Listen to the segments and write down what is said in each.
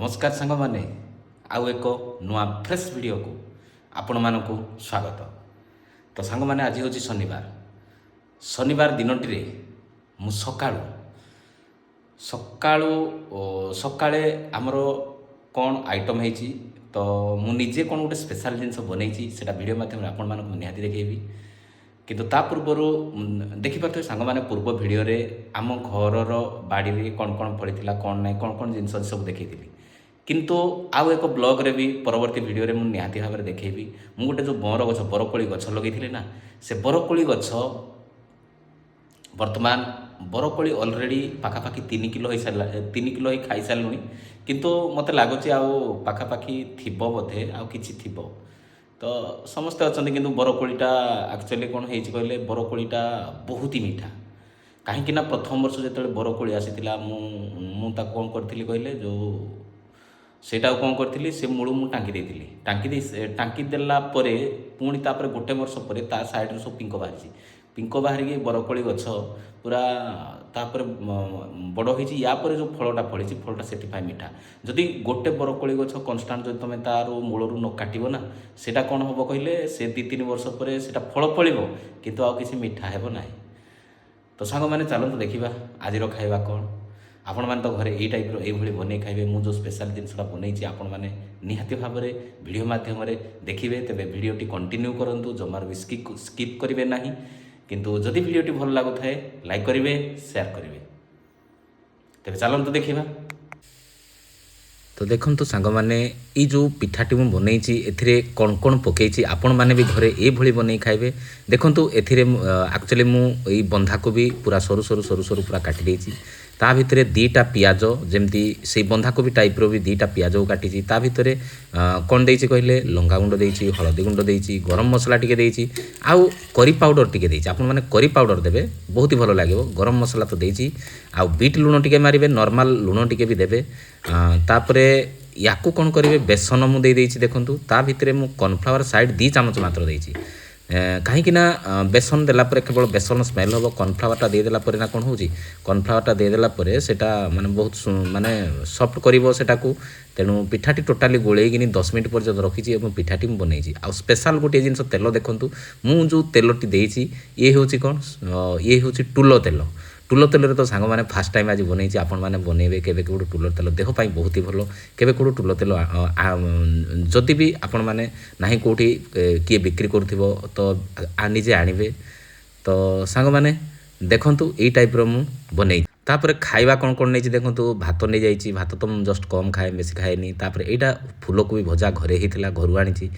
नमस्कार सांग माने आउ एक नुआ फ्रेश वीडियो को आपण मानक स्वागत। तो सांग माने आज हूँ शनिवार दिनटी मु सकाळू सकाळू सकाळे आमर कौन आइटम है तो मु निजे कौन गोटे स्पेशल जिनस बनई से वीडियो माध्यम आपण मानक निहाती देखी किंतु ता पूर्वर देखिपे सांग मैंने पूर्व भिडियो आम घर बाड़ी कौन कौन फड़ी कौन ना कौन कौन जिन सब देखी किंतु आउ एक ब्लॉग रे भी परवर्ती वीडियो रे मुझे निहाती भाव में देखी मु गोटे जो बर गछ बरकोली गछ लगे ना से बरकोली गछ वर्तमान बरकोली ऑलरेडी पाखापाखि 3 किलो हो सारा 3 किलो खाई सारे किंतु मत लगुच पाखापाखि थी बोधे आउ कि तो समस्ते अच्छा कि बरकोलीटा एक्चुअली कौन है कहले बरकोलीटा बहुत ही मीठा कहीं प्रथम वर्ष जो बरकोली आसीला मुझे कौन करी कहले जो सेटा कौन करी से मूल मुझे टाँकी देला पुणी तापर गोटे वर्ष पर ता साइड सब पिंक बाहरी पिंक बाहर बरकोली गछ पूरा तापर बड़ हो यापर जो फलटा फड़ी फलटा से मीठा जदि गोटे बरकोली गछ कन्स्टाट जो तुम तार मूलर न काटब ना सेटा कौन हम कहले से 2-3 वर्ष पर सेटा फल फल किंतु आउ किसी मीठा हेब ना। तो सांग मैंने चलते देखा आज खाଇବା कौन आपण मैंने तो घरे यही टाइप ये बन खाइबे मु जो स्पेशल जिनसा बनई आपण मैंने निहाती भाव में वीडियो माध्यम देखिए तेरे वीडियोटी कंटिन्यू करूँ जमार भी स्किप करेंगे ना किंतु जदि वीडियोटी भल लगुए लाइक करेंगे शेयर करेंगे तेरे चलते देखा। तो देखो सांग मैंने ये जो पिठाटी मुझे बनई ए कौन कौन पकई आपण मैंने भी घरे ये बन खाइबे देखो एक्चुअली मुझे बंधाकोबी पूरा सरू सरू सरू सरू पूरा काटी देती ता भितर 2टा पियाज जमती से बंधाकोबी टाइप रो भी 2टा पियाज काटी ता भितर कौन देछि कहले लंका गुंड देछि हलदी गुंड देछि गरम मसला टिके देछि आउ करी पाउडर टिके देछि आपण माने करी पाउडर देबे बहुत ही भलो लागिवो गरम मसला तो देछि आउ बीट लुण टिके मारिबे नॉर्मल लुण टिके भी देबे तापरे याकू कौन करेंगे बेसन मु दे देछि देखंतु ता भितर मु कॉर्नफ्लावर साइड 2 चामच मात्र देछि कहीं बेसन देला केवल बेसन स्मेल हम कॉर्नफ्लावरटा देदेला ना कौन हो कॉर्नफ्लावरटा देदेला सेटा माने बहुत माने सॉफ्ट करिवो सेटा को तेणु पिठाटी टोटाली गोलैकिनी 10 मिनट पर्यंत रखी पिठाटी बनई आ स्पेशल गोटे जिन तेल देखूँ मु जो तेलटी देछि ये हूँ कौन ये हूँ टुलो तेल टुलो तेल तो सांग मैंने फास्ट टाइम आज बनई आपण मैंने बनइबे केबे कोड टुलो तेल देह पाई बहुत ही भलो केबे कोड टुलो तेल जदि भी आपण मैंने नाही कोठी किए बिक्री करथिबो तो निजे आनिबे। तो सांग मैंने देखंतु एई टाइप रो मु बनई तापर खाइबा कौन कौन नहीं देखो भात नहीं जाइए भात तो मुझे जस्ट कम खाए बेसी खाएनी तापर एटा फूलकोबी भजा घरे होता घर आनी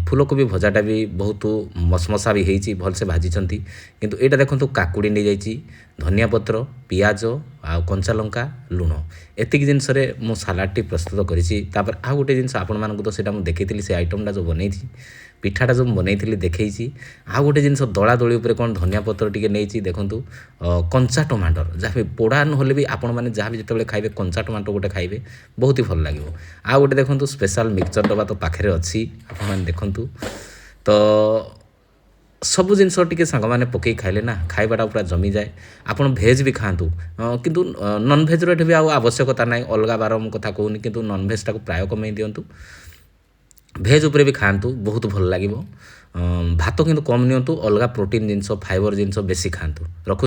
फूलकोबी भजाटा भी बहुत मसमसा भी होती भलसे भाजी किंतु एटा देखो काकुड़ी नहीं जाइए धनिया पत्र पियाज आ कंचा लंका लुण एतिक जिनस मु सालाडटी प्रस्तुत करी आउ गोटे जिन आपण मानक तो सेटा देखी से आइटमटा जो बनई पिठाटा जो बनई देखी आउ गोटे जिन दला दली उपर कौन धनिया पत्र टिके नहीं देखूँ कंचा टमाटर जहाँ भी पोड़ा ना भी आपण मैंने जहाँ भी जो खाइबे कंचा टमाटर गोटे खाइबे बहुत ही भल लगे। आउ गोटे देखूँ स्पेशल मिक्सचर डब्बा तो पाखे अच्छी आपण देखूँ तो सबू जिनस टिके सांग मैंने पकई खाइले ना खाइबाटा पूरा जमी जाए आपन भेज भी खातु किंतु नॉन भेज रो भी आवश्यकता ना अलग बार कथा कहूनी किंतु नॉन भेजटा प्राय कमे दिंतु भेज उपरे भी खातु बहुत भल लगे भात किंतु कम नियंतु अलग प्रोटीन जिनस फाइबर जिनस बेसी खातु रखु।